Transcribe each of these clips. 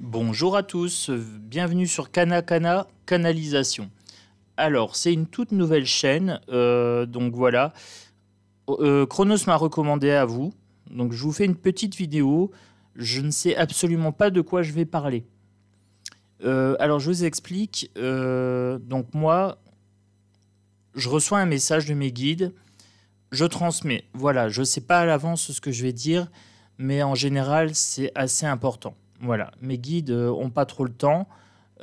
Bonjour à tous, bienvenue sur Kana Kana Canalisation. Alors, c'est une toute nouvelle chaîne, donc voilà. Chronos m'a recommandé à vous, donc je vous fais une petite vidéo. Je ne sais absolument pas de quoi je vais parler. Alors, je vous explique. Donc moi, je reçois un message de mes guides, je transmets. Voilà, je ne sais pas à l'avance ce que je vais dire, mais en général, c'est assez important. Voilà, mes guides n'ont pas trop le temps.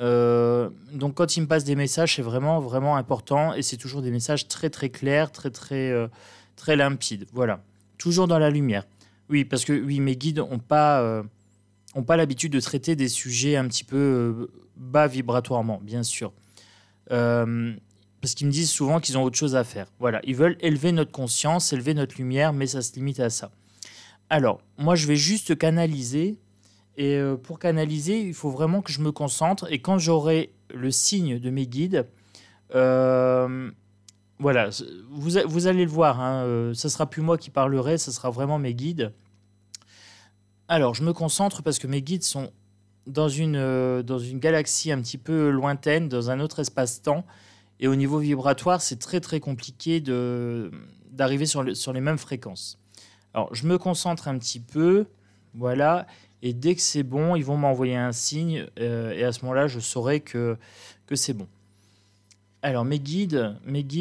Donc quand ils me passent des messages, c'est vraiment, vraiment important. Et c'est toujours des messages très, très clairs, très, très, très limpides. Voilà, toujours dans la lumière. Oui, parce que oui, mes guides n'ont pas l'habitude de traiter des sujets un petit peu bas vibratoirement, bien sûr. Parce qu'ils me disent souvent qu'ils ont autre chose à faire. Voilà, ils veulent élever notre conscience, élever notre lumière, mais ça se limite à ça. Alors, moi, je vais juste canaliser. Et pour canaliser, il faut vraiment que je me concentre. Et quand j'aurai le signe de mes guides, voilà, vous allez le voir. Ce ne sera plus moi qui parlerai, ce sera vraiment mes guides. Alors, je me concentre parce que mes guides sont dans une galaxie un petit peu lointaine, dans un autre espace-temps. Et au niveau vibratoire, c'est très très compliqué d'arriver sur les mêmes fréquences. Alors, je me concentre un petit peu. Voilà. Et dès que c'est bon, ils vont m'envoyer un signe. Et à ce moment-là, je saurai que c'est bon. Alors, mes guides,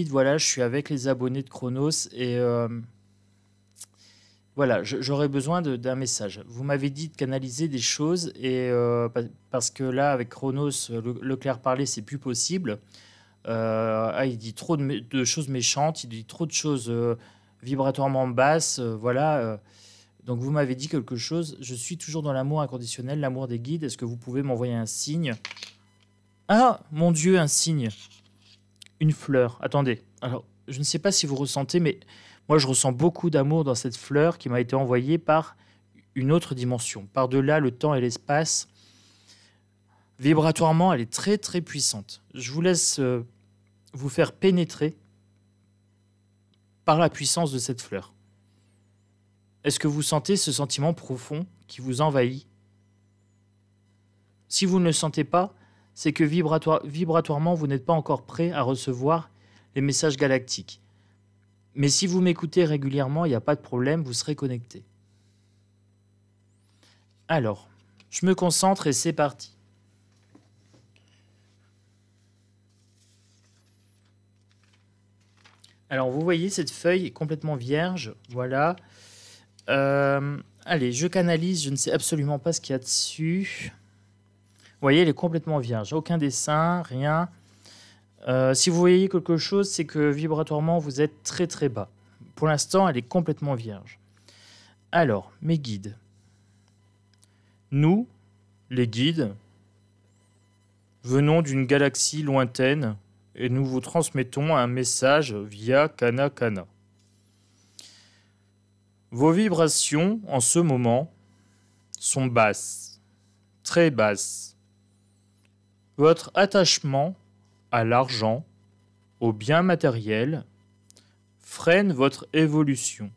voilà, je suis avec les abonnés de Chronos. Et voilà, j'aurais besoin d'un message. Vous m'avez dit de canaliser des choses. Et parce que là, avec Chronos, le clair parler, c'est plus possible. Il dit trop de choses méchantes. Il dit trop de choses vibratoirement basses. Voilà. Donc vous m'avez dit quelque chose. Je suis toujours dans l'amour inconditionnel, l'amour des guides. Est-ce que vous pouvez m'envoyer un signe? Ah, mon Dieu, un signe. Une fleur. Attendez. Alors, je ne sais pas si vous ressentez, mais moi, je ressens beaucoup d'amour dans cette fleur qui m'a été envoyée par une autre dimension. Par-delà le temps et l'espace. Vibratoirement, elle est très, très puissante. Je vous laisse vous faire pénétrer par la puissance de cette fleur. Est-ce que vous sentez ce sentiment profond qui vous envahit? Si vous ne le sentez pas, c'est que vibratoirement, vous n'êtes pas encore prêt à recevoir les messages galactiques. Mais si vous m'écoutez régulièrement, il n'y a pas de problème, vous serez connecté. Alors, je me concentre et c'est parti. Alors, vous voyez, cette feuille est complètement vierge. Voilà. Allez, je canalise, je ne sais absolument pas ce qu'il y a dessus. Vous voyez, elle est complètement vierge. Aucun dessin, rien. Si vous voyez quelque chose, c'est que vibratoirement, vous êtes très très bas. Pour l'instant, elle est complètement vierge. Alors, mes guides. Nous, les guides, venons d'une galaxie lointaine et nous vous transmettons un message via Kana Kana. Vos vibrations, en ce moment, sont basses, très basses. Votre attachement à l'argent, aux biens matériels, freine votre évolution.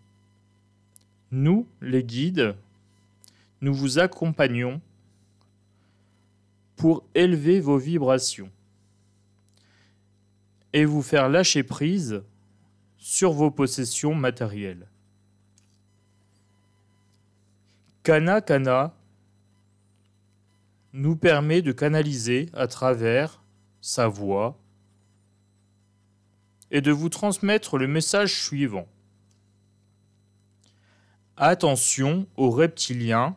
Nous, les guides, nous vous accompagnons pour élever vos vibrations et vous faire lâcher prise sur vos possessions matérielles. Kana Kana nous permet de canaliser à travers sa voix et de vous transmettre le message suivant. Attention aux reptiliens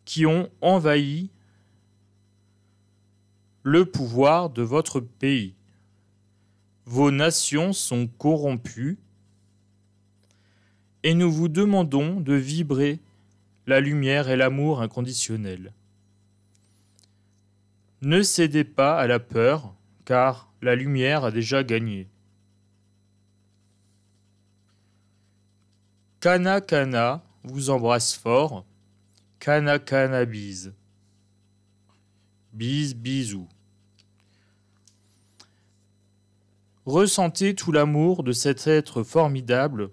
qui ont envahi le pouvoir de votre pays. Vos nations sont corrompues et nous vous demandons de vibrer la lumière et l'amour inconditionnel. Ne cédez pas à la peur, car la lumière a déjà gagné. Kana Kana vous embrasse fort. Kana Kana bise. Bise bisous. Ressentez tout l'amour de cet être formidable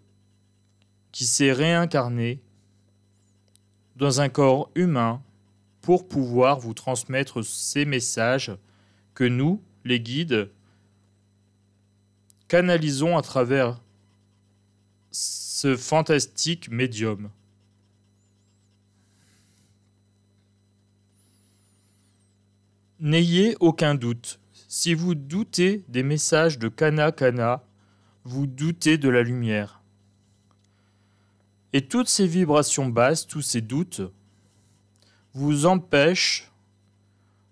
qui s'est réincarné dans un corps humain pour pouvoir vous transmettre ces messages que nous, les guides, canalisons à travers ce fantastique médium. N'ayez aucun doute. Si vous doutez des messages de Kana Kana, vous doutez de la lumière. Et toutes ces vibrations basses, tous ces doutes, vous empêchent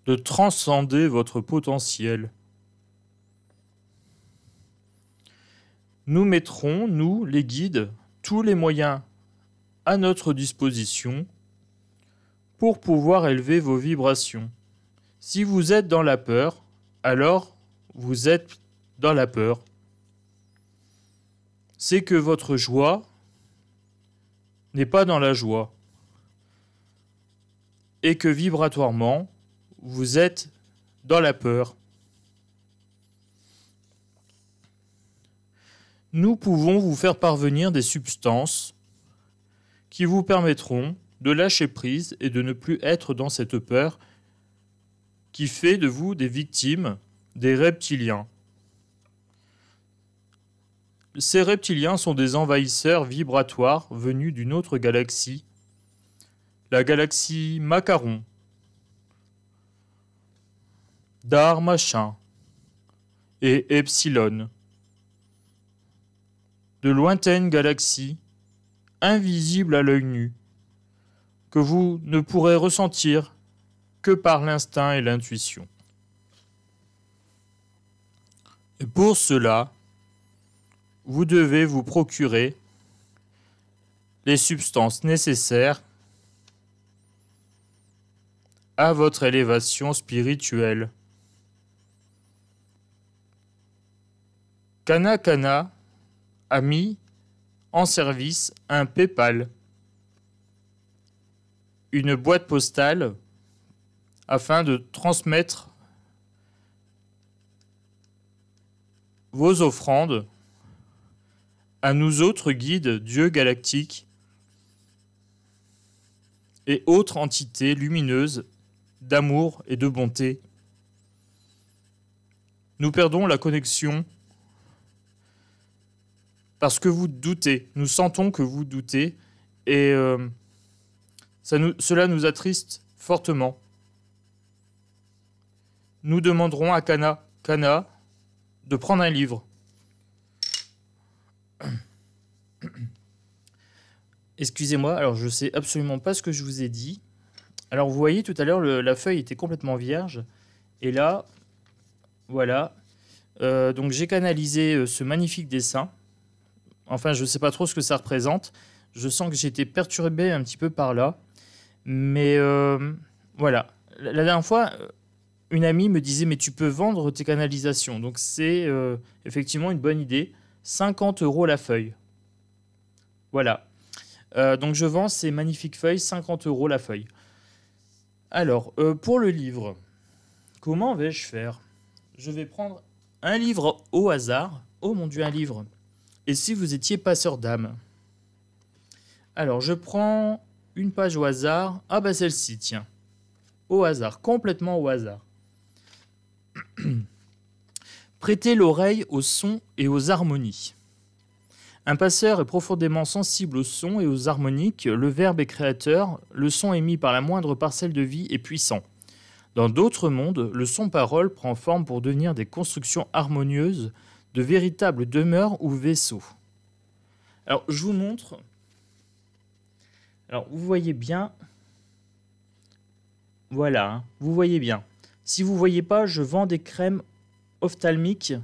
de transcender votre potentiel. Nous mettrons, nous, les guides, tous les moyens à notre disposition pour pouvoir élever vos vibrations. Si vous êtes dans la peur, alors vous êtes dans la peur. C'est que votre joie n'est pas dans la joie et que vibratoirement, vous êtes dans la peur. Nous pouvons vous faire parvenir des substances qui vous permettront de lâcher prise et de ne plus être dans cette peur qui fait de vous des victimes des reptiliens. Ces reptiliens sont des envahisseurs vibratoires venus d'une autre galaxie, la galaxie Macaron, Dar Machin et Epsilon. De lointaines galaxies, invisibles à l'œil nu, que vous ne pourrez ressentir que par l'instinct et l'intuition. Et pour cela, vous devez vous procurer les substances nécessaires à votre élévation spirituelle. Kana Kana a mis en service un PayPal, une boîte postale, afin de transmettre vos offrandes à nous autres guides, dieux galactiques et autres entités lumineuses d'amour et de bonté. Nous perdons la connexion parce que vous doutez. Nous sentons que vous doutez et cela nous attriste fortement. Nous demanderons à Kana de prendre un livre. Excusez-moi, alors je ne sais absolument pas ce que je vous ai dit. Alors vous voyez tout à l'heure, la feuille était complètement vierge. Et là, voilà. Donc j'ai canalisé ce magnifique dessin. Enfin, je ne sais pas trop ce que ça représente. Je sens que j'ai été perturbé un petit peu par là. Mais voilà. La dernière fois, une amie me disait « Mais tu peux vendre tes canalisations ». Donc c'est effectivement une bonne idée. 50 € la feuille. Voilà. Donc je vends ces magnifiques feuilles, 50 € la feuille. Alors, pour le livre, comment vais-je faire? Je vais prendre un livre au hasard. Oh mon Dieu, un livre. Et si vous étiez passeur d'âme? Alors, je prends une page au hasard. Ah bah celle-ci, tiens. Au hasard, complètement au hasard. Prêtez l'oreille aux sons et aux harmonies. Un passeur est profondément sensible aux sons et aux harmoniques. Le verbe est créateur. Le son émis par la moindre parcelle de vie est puissant. Dans d'autres mondes, le son-parole prend forme pour devenir des constructions harmonieuses, de véritables demeures ou vaisseaux. Alors, je vous montre. Alors, vous voyez bien. Voilà, hein, vous voyez bien. Si vous ne voyez pas, je vends des crèmes ophtalmiques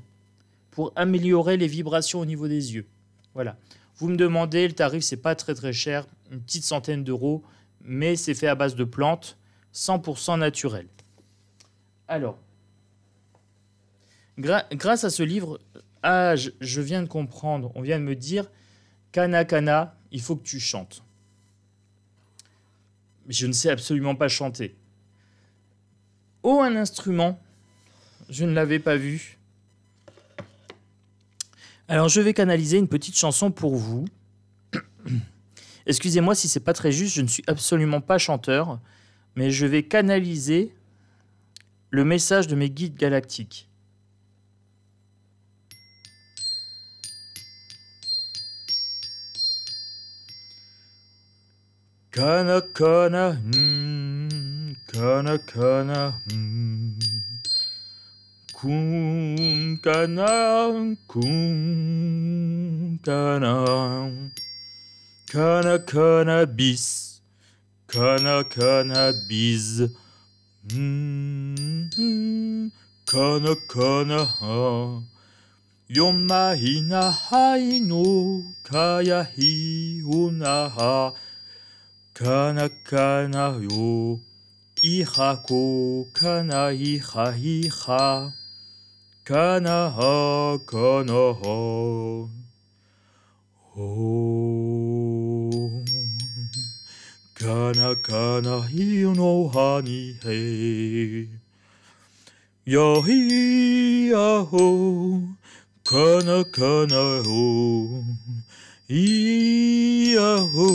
pour améliorer les vibrations au niveau des yeux. Voilà. Vous me demandez, le tarif, c'est pas très très cher, une petite centaine d'euros, mais c'est fait à base de plantes, 100% naturelles. Alors, grâce à ce livre, je viens de comprendre, on vient de me dire, Kana Kana, il faut que tu chantes. Je ne sais absolument pas chanter. Oh, un instrument, je ne l'avais pas vu. Alors, je vais canaliser une petite chanson pour vous. Excusez-moi si c'est pas très juste, je ne suis absolument pas chanteur. mais je vais canaliser le message de mes guides galactiques. Kana kana, kana kana, kun kana, kun kana, kana kana bis, kana kana bis, kana kana ha. Yoma hina hai no kaya hi unaha. Kana kana yo, iha ko kana iha iha, kana ha kana ha, oh, kana kana hi no ha ni he, ya hi ya ho, kana kana ho, i ya ho.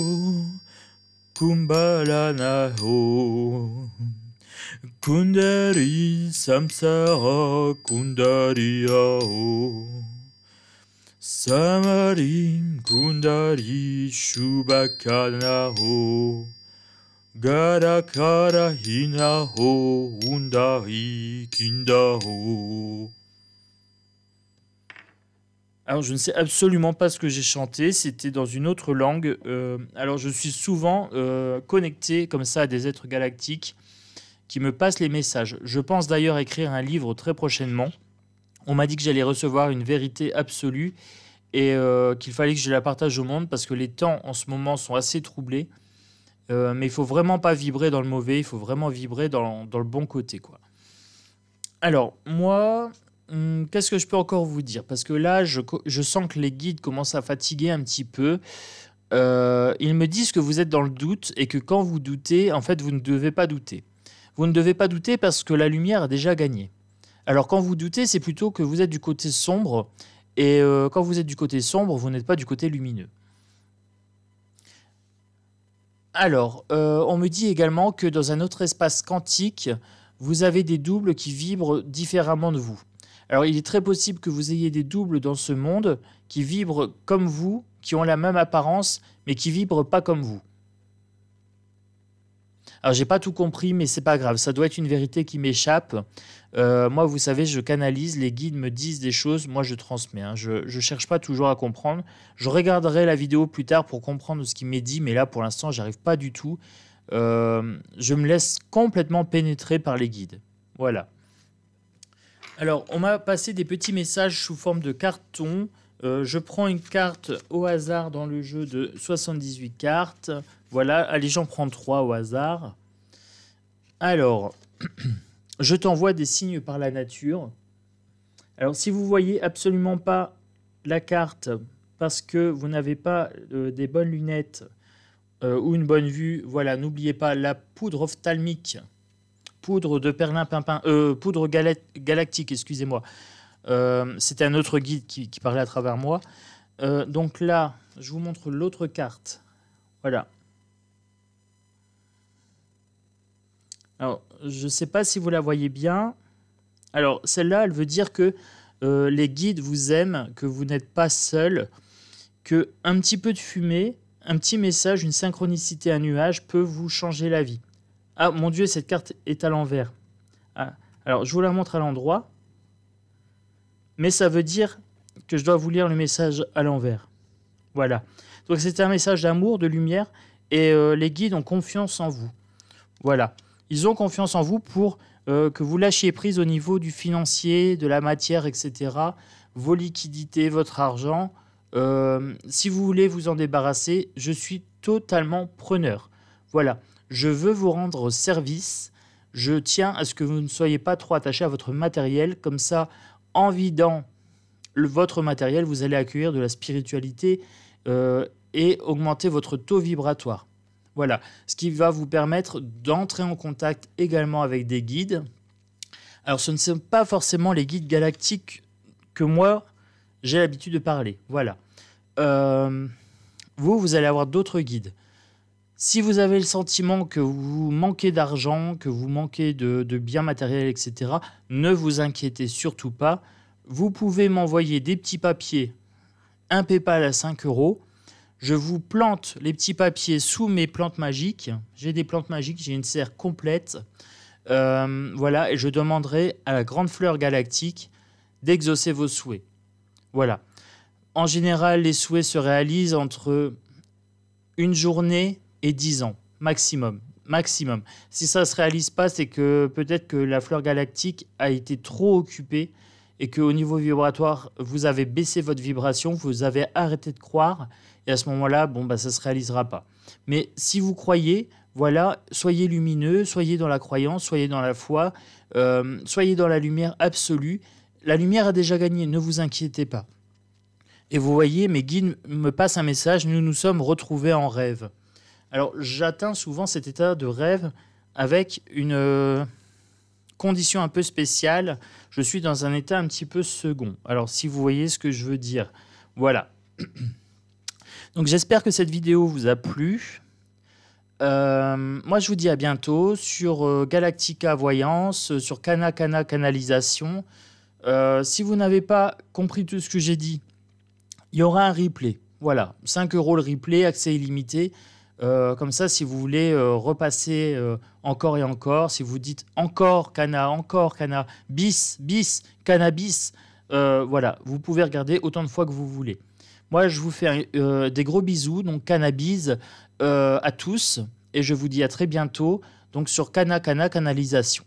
Kumbalana ho, Kundari samsara kundariya ho, Samarim kundari shubakana ho, Garakara hina ho, undari kinda ho. Alors, je ne sais absolument pas ce que j'ai chanté, c'était dans une autre langue. Alors, je suis souvent connecté comme ça à des êtres galactiques qui me passent les messages. Je pense d'ailleurs écrire un livre très prochainement. On m'a dit que j'allais recevoir une vérité absolue et qu'il fallait que je la partage au monde parce que les temps en ce moment sont assez troublés. Mais il ne faut vraiment pas vibrer dans le mauvais, il faut vraiment vibrer dans le bon côté, quoi. Alors, moi... qu'est-ce que je peux encore vous dire? Parce que là, je sens que les guides commencent à fatiguer un petit peu. Ils me disent que vous êtes dans le doute et que quand vous doutez, en fait, vous ne devez pas douter. Vous ne devez pas douter parce que la lumière a déjà gagné. Alors, quand vous doutez, c'est plutôt que vous êtes du côté sombre. Et quand vous êtes du côté sombre, vous n'êtes pas du côté lumineux. Alors, on me dit également que dans un autre espace quantique, vous avez des doubles qui vibrent différemment de vous. Alors, il est très possible que vous ayez des doubles dans ce monde qui vibrent comme vous, qui ont la même apparence, mais qui vibrent pas comme vous. Alors, j'ai pas tout compris, mais c'est pas grave. Ça doit être une vérité qui m'échappe. Moi, vous savez, je canalise. Les guides me disent des choses. Moi, je transmets. Hein. Je cherche pas toujours à comprendre. Je regarderai la vidéo plus tard pour comprendre ce qui m'est dit, mais là, pour l'instant, j'arrive pas du tout. Je me laisse complètement pénétrer par les guides. Voilà. Alors, on m'a passé des petits messages sous forme de carton. Je prends une carte au hasard dans le jeu de 78 cartes. Voilà, allez, j'en prends 3 au hasard. Alors, je t'envoie des signes par la nature. Alors, si vous voyez absolument pas la carte parce que vous n'avez pas des bonnes lunettes ou une bonne vue, voilà, n'oubliez pas la poudre ophtalmique. Poudre de perlimpinpin, poudre galactique, excusez-moi. C'était un autre guide qui parlait à travers moi. Donc là, je vous montre l'autre carte. Voilà. Alors, je ne sais pas si vous la voyez bien. Alors, celle-là, elle veut dire que les guides vous aiment, que vous n'êtes pas seul, que un petit peu de fumée, un petit message, une synchronicité, un nuage peut vous changer la vie. Ah, mon Dieu, cette carte est à l'envers. Ah, alors, je vous la montre à l'endroit. Mais ça veut dire que je dois vous lire le message à l'envers. Voilà. Donc, c'est un message d'amour, de lumière. Et les guides ont confiance en vous. Voilà. Ils ont confiance en vous pour que vous lâchiez prise au niveau du financier, de la matière, etc. Vos liquidités, votre argent. Si vous voulez vous en débarrasser, je suis totalement preneur. Voilà. Je veux vous rendre service. Je tiens à ce que vous ne soyez pas trop attaché à votre matériel. Comme ça, en vidant votre matériel, vous allez accueillir de la spiritualité et augmenter votre taux vibratoire. Voilà. Ce qui va vous permettre d'entrer en contact également avec des guides. Alors, ce ne sont pas forcément les guides galactiques que moi, j'ai l'habitude de parler. Voilà. Vous allez avoir d'autres guides. Si vous avez le sentiment que vous manquez d'argent, que vous manquez de biens matériels, etc., ne vous inquiétez surtout pas. Vous pouvez m'envoyer des petits papiers, un PayPal à 5 euros. Je vous plante les petits papiers sous mes plantes magiques. J'ai des plantes magiques, j'ai une serre complète. Voilà, et je demanderai à la grande fleur galactique d'exaucer vos souhaits. Voilà. En général, les souhaits se réalisent entre une journée et 10 ans, maximum. Maximum. Si ça ne se réalise pas, c'est que peut-être que la fleur galactique a été trop occupée et qu'au niveau vibratoire, vous avez baissé votre vibration, vous avez arrêté de croire, et à ce moment-là, bon, bah, ça ne se réalisera pas. Mais si vous croyez, voilà, soyez lumineux, soyez dans la croyance, soyez dans la foi, soyez dans la lumière absolue. La lumière a déjà gagné, ne vous inquiétez pas. Et vous voyez, mes guides me passent un message, nous nous sommes retrouvés en rêve. Alors, j'atteins souvent cet état de rêve avec une condition un peu spéciale. Je suis dans un état un petit peu second. Alors, si vous voyez ce que je veux dire. Voilà. Donc, j'espère que cette vidéo vous a plu. Moi, je vous dis à bientôt sur Galactica Voyance, sur Cana Canalisation. Si vous n'avez pas compris tout ce que j'ai dit, il y aura un replay. Voilà, 5 euros le replay, accès illimité. Comme ça, si vous voulez repasser encore et encore, si vous dites encore Cana, bis, cannabis, voilà, vous pouvez regarder autant de fois que vous voulez. Moi, je vous fais des gros bisous, donc cannabis à tous, et je vous dis à très bientôt donc sur Cana Canalisation.